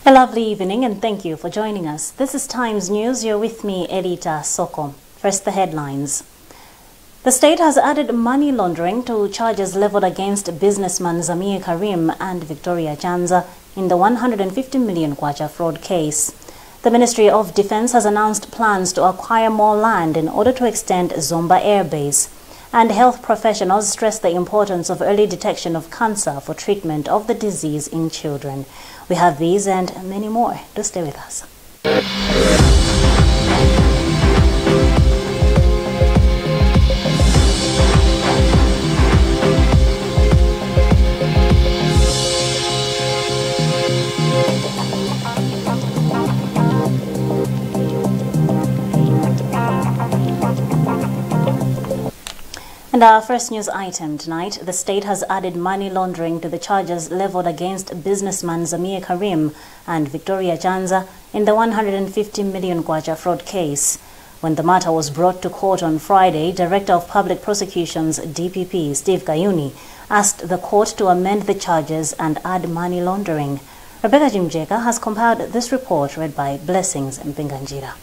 A lovely evening and thank you for joining us. This is Times News. You're with me, Edita Soko. First, the headlines. The state has added money laundering to charges leveled against businessman Zamir KARIM and Victoria CHANZA in the 150 million kwacha fraud case. The Ministry of Defense has announced plans to acquire more land in order to extend ZOMBA airbase. And health professionals stress the importance of early detection of cancer for treatment of the disease in children. We have these and many more. Do stay with us. And our first news item tonight, the state has added money laundering to the charges leveled against businessman Zamir KARIM and Victoria CHANZA in the 150 million kwacha fraud case. When the matter was brought to court on Friday, Director of Public Prosecutions DPP Steve Kayuni asked the court to amend the charges and add money laundering. Rebecca Jimjeka has compiled this report read by Blessings Mpinganjira.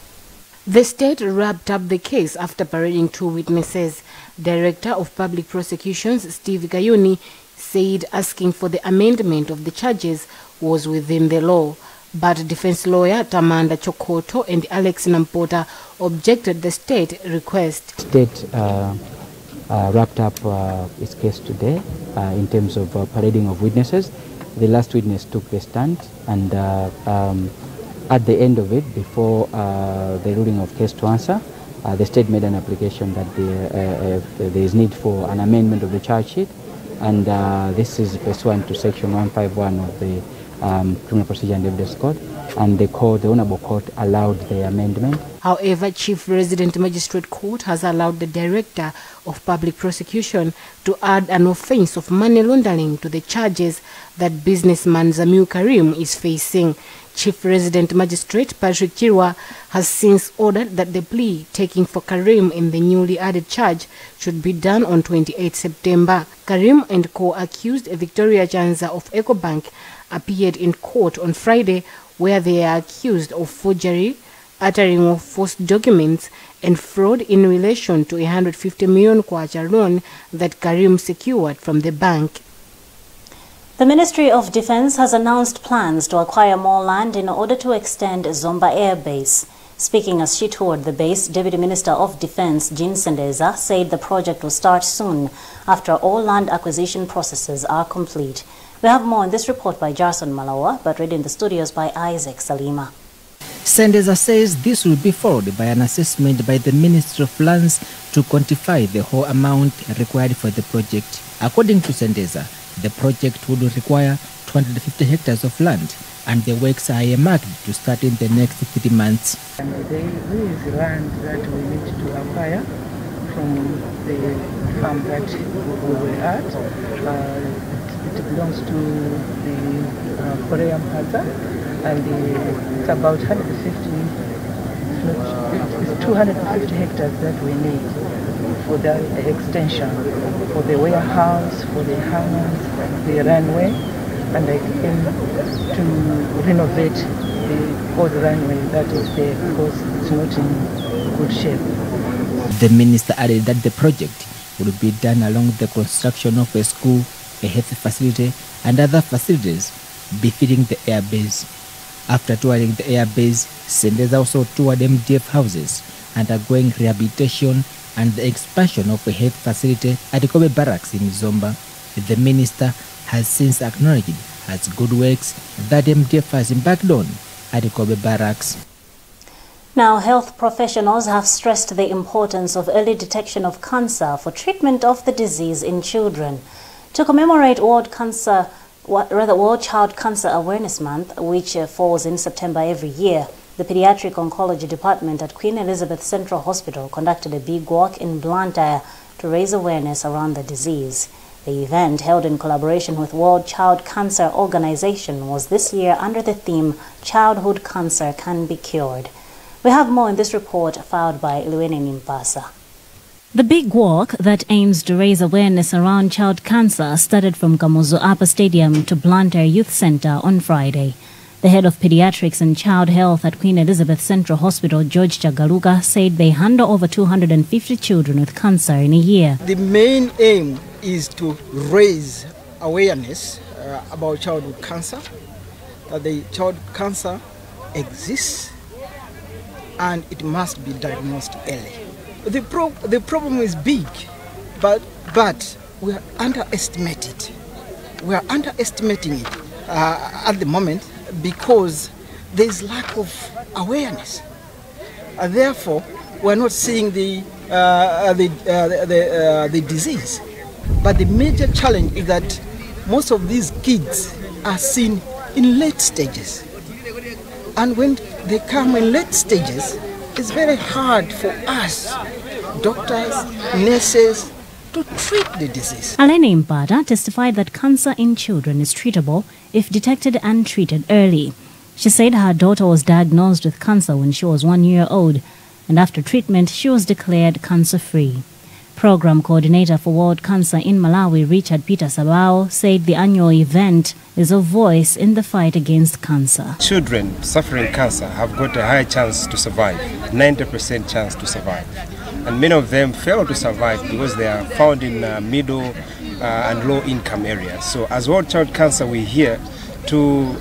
The state wrapped up the case after parading two witnesses. Director of Public Prosecutions Steve Kayuni said asking for the amendment of the charges was within the law, but defense lawyer Tamanda Chokoto and Alex Nampota objected the state request. The state wrapped up its case today in terms of parading of witnesses. The last witness took the stand, and at the end of it, before the ruling of case to answer, the state made an application that there is need for an amendment of the charge sheet, and this is pursuant to section 151 of the Criminal Procedure and Evidence Code, and the Honorable Court allowed the amendment. However, Chief Resident Magistrate Court has allowed the Director of Public Prosecution to add an offence of money laundering to the charges that businessman Zamir KARIM is facing. Chief Resident Magistrate Patrick Chirwa has since ordered that the plea taking for KARIM in the newly added charge should be done on 28 September. KARIM and co-accused Victoria CHANZA of EcoBank appeared in court on Friday, where they are accused of forgery, uttering of false documents, and fraud in relation to 150 million kwacha loan that KARIM secured from the bank. The Ministry of Defense has announced plans to acquire more land in order to extend ZOMBA Air Base. Speaking as she toured the base, Deputy Minister of Defense Jean Sendeza said the project will start soon after all land acquisition processes are complete. We have more in this report by Jarson Malawa, but read in the studios by Isaac Salima. Sendeza says this will be followed by an assessment by the Ministry of Lands to quantify the whole amount required for the project. According to Sendeza, the project would require 250 hectares of land, and the works are earmarked to start in the next 3 months. And there is land that we need to acquire from the farm that we were at. It belongs to the Korean Plaza, and it's about 250 hectares that we need for the extension, for the warehouse, for the hangars, the runway, and again to renovate the old runway that is there because it's not in good shape. The minister added that the project will be done along the construction of a school, a health facility, and other facilities befitting the airbase. After touring the airbase, Sendeza also toured MDF houses, undergoing rehabilitation and the expansion of a health facility at the Kobe Barracks in Zomba. The minister has since acknowledged as good works that MDF has embarked on at the Kobe Barracks. Now, health professionals have stressed the importance of early detection of cancer for treatment of the disease in children. To commemorate World Child Cancer Awareness Month, which falls in September every year, the Pediatric Oncology Department at Queen Elizabeth Central Hospital conducted a big walk in Blantyre to raise awareness around the disease. The event, held in collaboration with World Child Cancer Organization, was this year under the theme Childhood Cancer Can Be Cured. We have more in this report filed by Luene Nimpasa. The big walk that aims to raise awareness around child cancer started from Kamuzu Upper Stadium to Blantyre Youth Center on Friday. The head of pediatrics and child health at Queen Elizabeth Central Hospital, George Chagaluga, said they handle over 250 children with cancer in a year. The main aim is to raise awareness about childhood cancer, that the childhood cancer exists and it must be diagnosed early. The problem is big, but we are underestimating it. We are underestimating it at the moment because there is lack of awareness. Therefore, we are not seeing the disease. But the major challenge is that most of these kids are seen in late stages. And when they come in late stages, it's very hard for us, doctors, nurses, to treat the disease. Aleni Mbada testified that cancer in children is treatable if detected and treated early. She said her daughter was diagnosed with cancer when she was 1 year old, and after treatment, she was declared cancer-free. Program Coordinator for World Cancer in Malawi, Richard Peter Sabao, said the annual event is a voice in the fight against cancer. Children suffering cancer have got a high chance to survive, 90% chance to survive. And many of them fail to survive because they are found in middle and low income areas. So as World Child Cancer, we're here to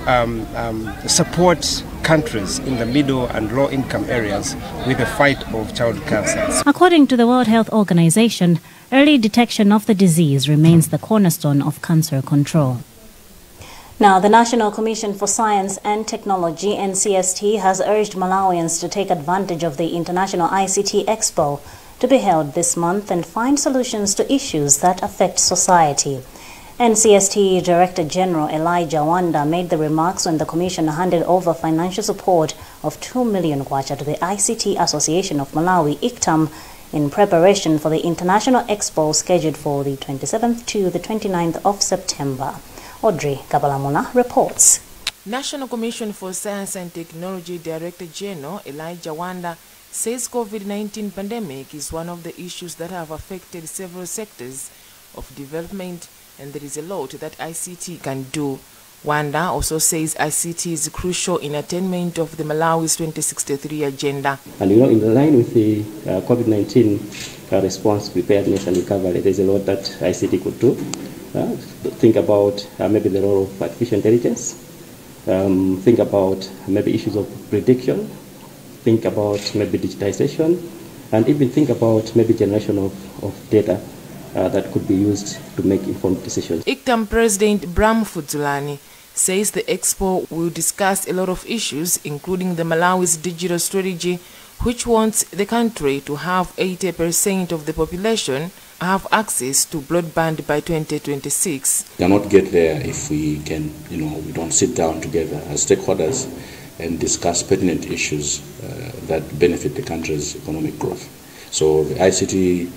support countries in the middle and low income areas with the fight of child cancer. According to the World Health Organization, early detection of the disease remains the cornerstone of cancer control. Now, the National Commission for Science and Technology, NCST, has urged Malawians to take advantage of the International ICT EXPO to be held this month and find solutions to issues that affect society. NCST Director General Elijah Wanda made the remarks when the Commission handed over financial support of 2 million kwacha to the ICT Association of Malawi, ICTAM, in preparation for the International Expo scheduled for the 27th to the 29th of September. Audrey Kabalamuna reports. National Commission for Science and Technology Director General Elijah Wanda says COVID-19 pandemic is one of the issues that have affected several sectors of development, and there is a lot that ICT can do. Wanda also says ICT is crucial in attainment of the Malawi's 2063 agenda. And in line with the COVID-19 response, preparedness and recovery, there's a lot that ICT could do. Think about maybe the role of artificial intelligence. Think about maybe issues of prediction. Think about maybe digitization, and even think about maybe generation of data that could be used to make informed decisions. ICTAM President Bram Fudzulani says the Expo will discuss a lot of issues, including the Malawi's digital strategy, which wants the country to have 80% of the population have access to broadband by 2026. We cannot get there if we can, we don't sit down together as stakeholders and discuss pertinent issues that benefit the country's economic growth. So the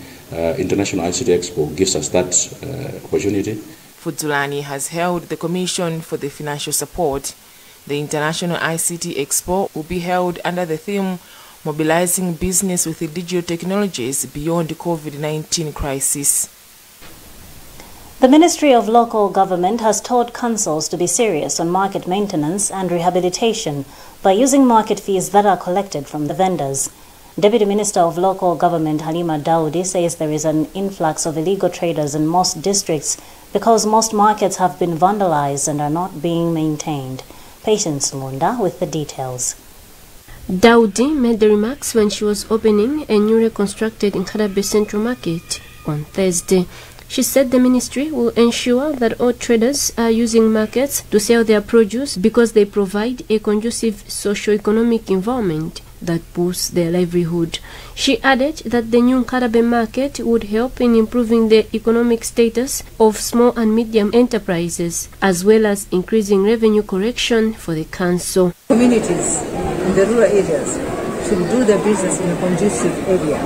International ICT Expo gives us that opportunity. Fudzulani has held the Commission for the Financial Support. The International ICT Expo will be held under the theme Mobilizing Business with the Digital Technologies Beyond the COVID-19 Crisis. The Ministry of Local Government has told councils to be serious on market maintenance and rehabilitation by using market fees that are collected from the vendors. Deputy Minister of Local Government Halima Daudi says there is an influx of illegal traders in most districts because most markets have been vandalized and are not being maintained. Patience Munda with the details. Daudi made the remarks when she was opening a newly constructed AIRBASE Central Market on Thursday. She said the ministry will ensure that all traders are using markets to sell their produce because they provide a conducive socio-economic environment that boosts their livelihood. She added that the new AIRBASE market would help in improving the economic status of small and medium enterprises, as well as increasing revenue collection for the council. Communities in the rural areas should do their business in a conducive area.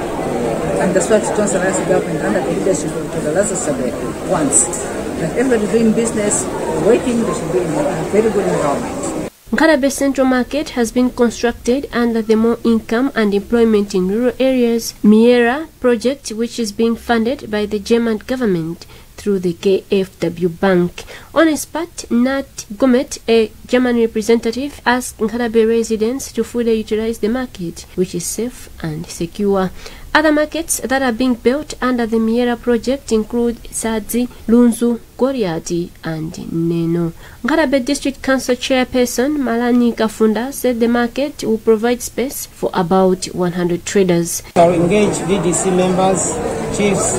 And that's what Johnson Rice government under the leadership of Tolalaza Sabe wants. That everybody doing business, working, they should be in a very good environment. AIRBASE Central Market has been constructed under the More Income and Employment in Rural Areas (MIERA) project, which is being funded by the German government through the KfW Bank. On a spot, Nat Gomet, a German representative, asked Nkarabe residents to fully utilize the market, which is safe and secure. Other markets that are being built under the Miera project include Sadzi, Lunzu, Goriati, and Neno. Nkarabe District Council Chairperson Malani Kafunda said the market will provide space for about 100 traders. I will engage VDC members, chiefs,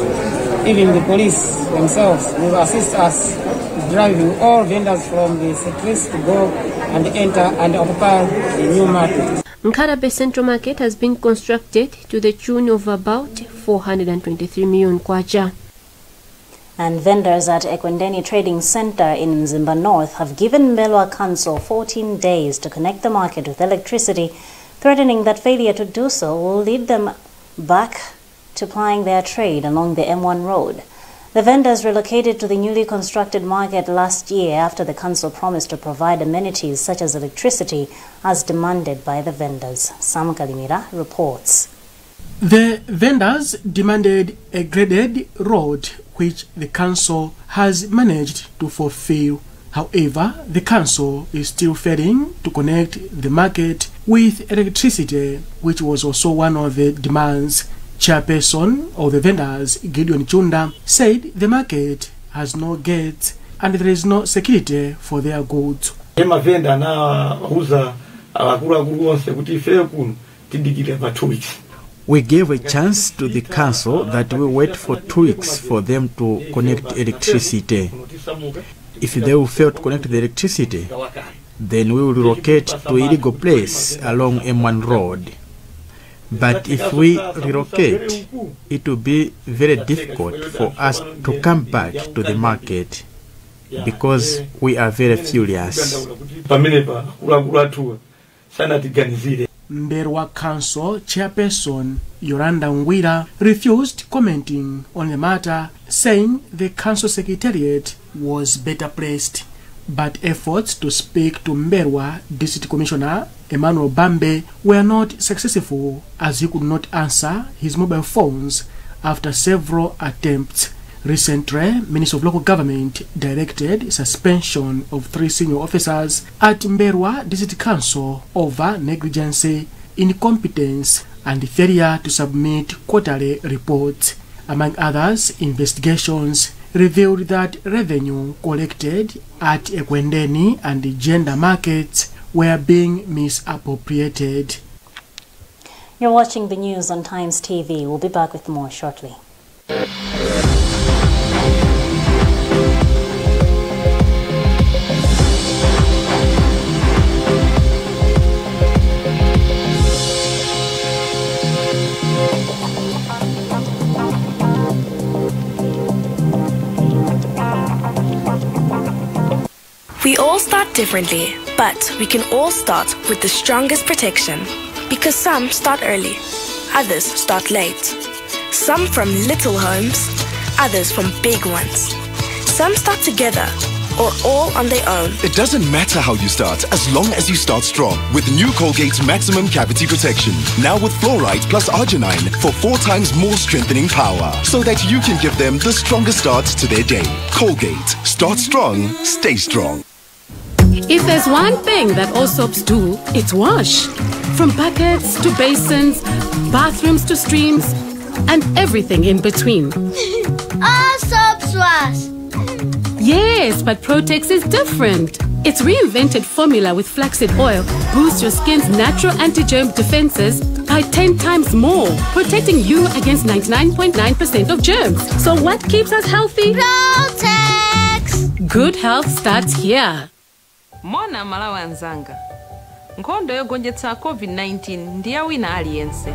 even the police themselves will assist us driving all vendors from the sectors to go and enter and occupy the new market. Nkarabe Central Market has been constructed to the tune of about 423 million kwacha. And vendors at Ekwendeni Trading Center in Mzimba North have given MBELWA Council 14 days to connect the market with electricity, threatening that failure to do so will lead them back to plying their trade along the M1 road. The vendors relocated to the newly constructed market last year after the council promised to provide amenities such as electricity as demanded by the vendors. Sam Kalimira reports. The vendors demanded a graded road which the council has managed to fulfill. However, the council is still failing to connect the market with electricity, which was also one of the demands. Chairperson of the vendors, Gideon Chunda, said the market has no gates and there is no security for their goods. We gave a chance to the council that we wait for 2 weeks for them to connect electricity. If they will fail to connect the electricity, then we will relocate to a illegal place along M1 road. But if we relocate, it will be very difficult for us to come back to the market because we are very furious. MBELWA Council Chairperson Yoranda Ngwira refused commenting on the matter, saying the council secretariat was better placed. But efforts to speak to MBELWA District Commissioner Emmanuel Bambe were not successful, as he could not answer his mobile phones after several attempts. Recently, Minister of Local Government directed suspension of 3 senior officers at MBELWA District Council over negligence, incompetence, and failure to submit quarterly reports. Among others, investigations revealed that revenue collected at Ekwendeni and the gender markets were being misappropriated. You're watching the news on Times TV. We'll be back with more shortly. We all start differently, but we can all start with the strongest protection. Because some start early, others start late. Some from little homes, others from big ones. Some start together, or all on their own. It doesn't matter how you start, as long as you start strong. With new Colgate's Maximum Cavity Protection. Now with fluoride plus arginine for 4 times more strengthening power. So that you can give them the strongest start to their day. Colgate. Start strong, stay strong. If there's one thing that all soaps do, it's wash. From buckets to basins, bathrooms to streams, and everything in between. All soaps wash. Yes, but Protex is different. Its reinvented formula with flaxseed oil boosts your skin's natural anti-germ defenses by 10 times more, protecting you against 99.9% of germs. So what keeps us healthy? Protex! Good health starts here. Mona malawa nzanga. Nkhondo yogonjetsa COVID-19 ndiya wina aliyense.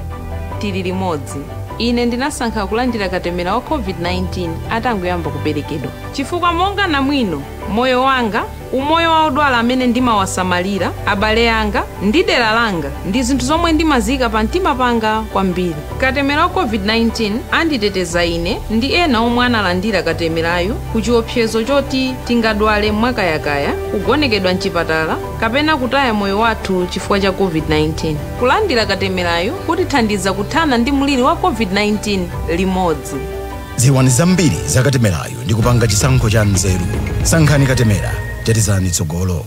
Tili limodzi. Ine ndinasankha kulandira katemera wa COVID-19 atangoyamba kuperekedwa. Chifukwa monga na mwino, moyo wanga, umoyo wa odwala amene ndimawasamalira, abale anga, ndi dera langa, ndi zinthu zomwe ndimazika pa mtima panga kwambiri. Katemera wa COVID-19 anditeteza ine ndi ena omwe analandira katemerayo ku chiopsezo choti tingadwale mwakayakaya, kugonekedwa mchipatala, kapena kutaya moyo wathu chifukwa cha COVID-19. Kulandira katemerayo kutithandiza kuthana ndi mliri wa COVID-19 limodzi. ziwani zambiri zakatemerayo ndi kupanga chisankho cha nzeru. Sankhani katemera, tetezani tsogolo.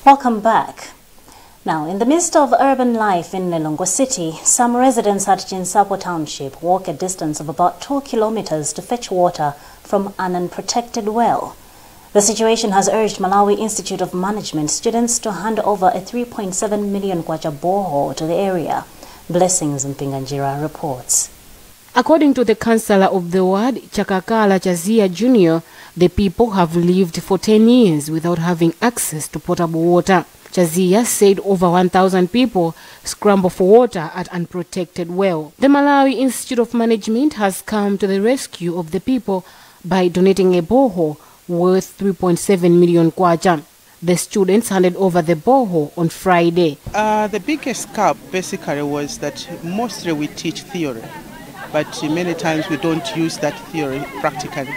Welcome back. Now, in the midst of urban life in Lilongwe City, some residents at Chinsapo Township walk a distance of about 2 kilometers to fetch water from an unprotected well. The situation has urged Malawi Institute of Management students to hand over a 3.7 million kwacha borehole to the area. Blessings Mpinganjira reports. According to the councillor of the ward, Chakakala Chazia Jr., the people have lived for 10 years without having access to potable water. Chazia said over 1,000 people scramble for water at unprotected well. The Malawi Institute of Management has come to the rescue of the people by donating a borehole worth 3.7 million kwacha. The students handed over the borehole on Friday. The biggest gap basically was that mostly we teach theory, but many times we don't use that theory practically.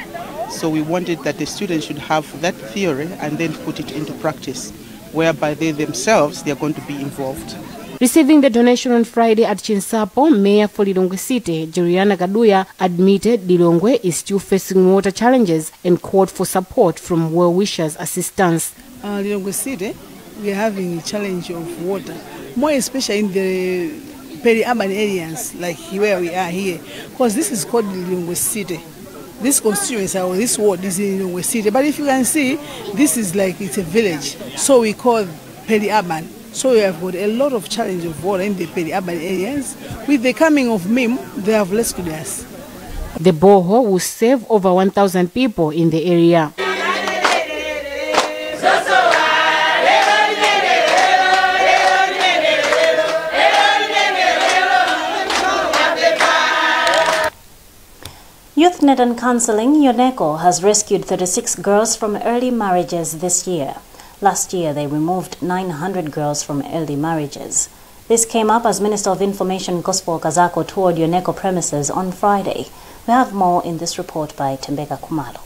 So we wanted that the students should have that theory and then put it into practice, whereby they themselves, they are going to be involved. Receiving the donation on Friday at Chinsapo, Mayor for Lilongwe City, Juliana Kaduya, admitted Lilongwe is still facing water challenges and called for support from well-wishers' assistance. Lilongwe City, we are having a challenge of water, more especially in the peri-urban areas like where we are here, because this is called Lilongwe City. This constituency or this ward is in Lilongwe City, but if you can see, this is like it's a village, so we call peri-urban. So we have got a lot of challenge of water in the peri-urban areas. With the coming of MIM, they have rescued us. The borehole will save over 1,000 people in the area. YouthNet and Counseling, UNECO, has rescued 36 girls from early marriages this year. Last year, they removed 900 girls from early marriages. This came up as Minister of Information Gospel Kazako toured UNECO premises on Friday. We have more in this report by Tembeka Kumalo.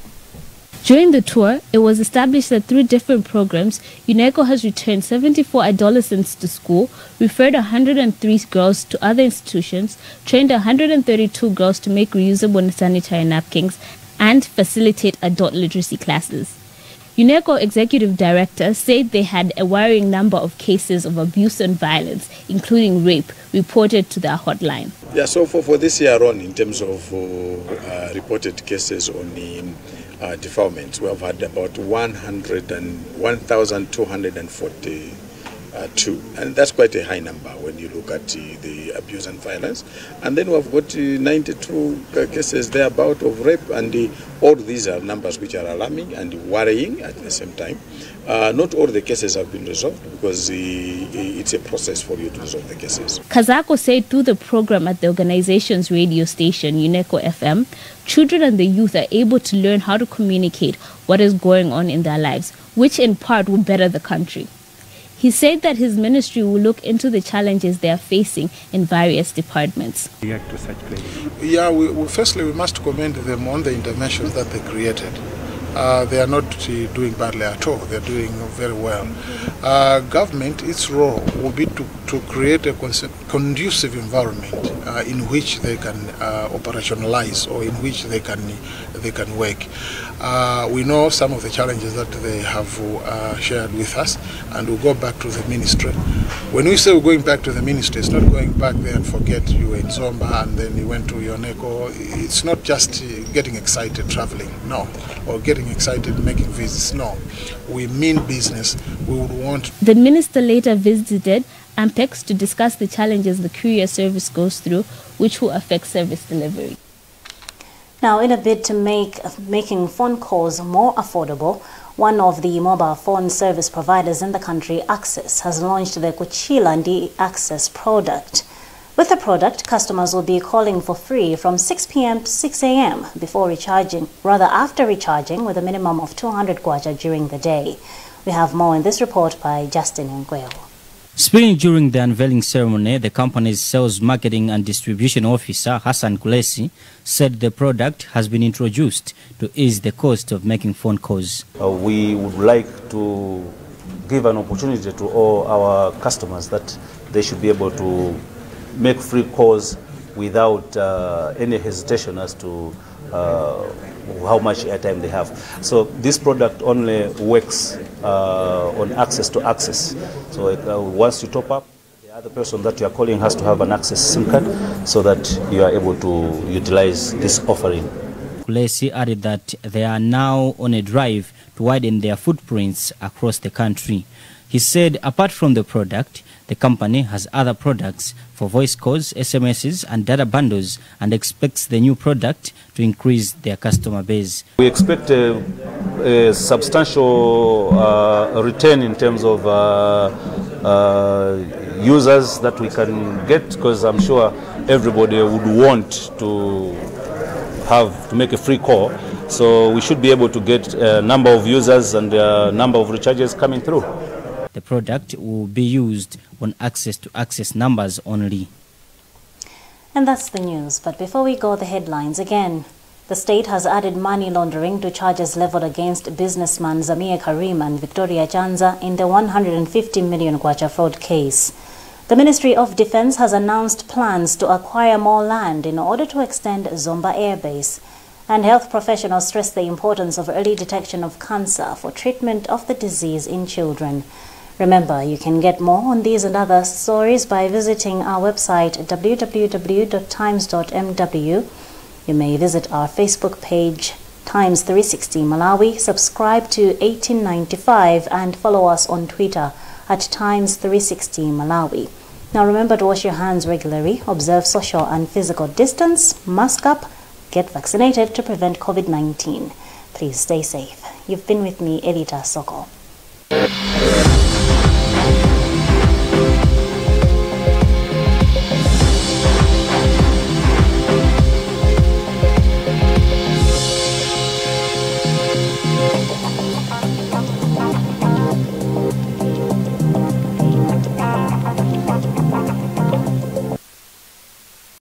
During the tour, it was established that through different programs, UNECO has returned 74 adolescents to school, referred 103 girls to other institutions, trained 132 girls to make reusable sanitary napkins, and facilitate adult literacy classes. UNECO Executive Director said they had a worrying number of cases of abuse and violence, including rape, reported to their hotline. Yeah, so for this year on, in terms of reported cases on defilements, we have had about 1,242, and that's quite a high number when you look at the abuse and violence. And then we have got 92 cases thereabout of rape, and all these are numbers which are alarming and worrying at the same time. Not all the cases have been resolved because it's a process for you to resolve the cases. Kazako said through the program at the organization's radio station, UNECO FM, children and the youth are able to learn how to communicate what is going on in their lives, which in part will better the country. He said that his ministry will look into the challenges they are facing in various departments. React to such claims? Yeah, firstly we must commend them on the interventions that they created. They are not doing badly at all. They are doing very well. Government, its role will be to create a conducive environment in which they can operationalize or in which they can work. We know some of the challenges that they have shared with us, and we'll go back to the ministry. When we say we're going back to the ministry, it's not going back there and forget you were in ZOMBA and then you went to UNECO. It's not just getting excited traveling, no, or getting excited making visits, no. We mean business. We would want. The minister later visited Ampex to discuss the challenges the courier service goes through, which will affect service delivery. Now, in a bid to making phone calls more affordable, one of the mobile phone service providers in the country, Access, has launched the Kuchila Ndi Access product. With the product, customers will be calling for free from 6 p.m. to 6 a.m. before recharging, rather after recharging, with a minimum of 200 kwacha during the day. We have more in this report by Justin Ngweo. Speaking during the unveiling ceremony, the company's sales, marketing and distribution officer, Hassan Kulesi, said the product has been introduced to ease the cost of making phone calls. We would like to give an opportunity to all our customers that they should be able to make free calls without any hesitation as to how much airtime they have. So this product only works on access to access. So once you top up, the other person that you are calling has to have an access SIM card so that you are able to utilize this offering. Kulesi added that they are now on a drive to widen their footprints across the country. He said apart from the product, the company has other products for voice calls, SMSs and data bundles and expects the new product to increase their customer base. We expect a substantial return in terms of users that we can get, because I'm sure everybody would want to make a free call. So we should be able to get a number of users and a number of recharges coming through. The product will be used on access-to-access numbers only. And that's the news. But before we go, the headlines again. The state has added money laundering to charges leveled against businessman Zamir KARIM and Victoria CHANZA in the 150 million kwacha fraud case. The Ministry of Defense has announced plans to acquire more land in order to extend ZOMBA airbase. And health professionals stress the importance of early detection of cancer for treatment of the disease in children. Remember, you can get more on these and other stories by visiting our website www.times.mw. You may visit our Facebook page, Times 360 Malawi, subscribe to 1895 and follow us on Twitter at Times 360 Malawi. Now remember to wash your hands regularly, observe social and physical distance, mask up, get vaccinated to prevent COVID-19. Please stay safe. You've been with me, Elita Soko.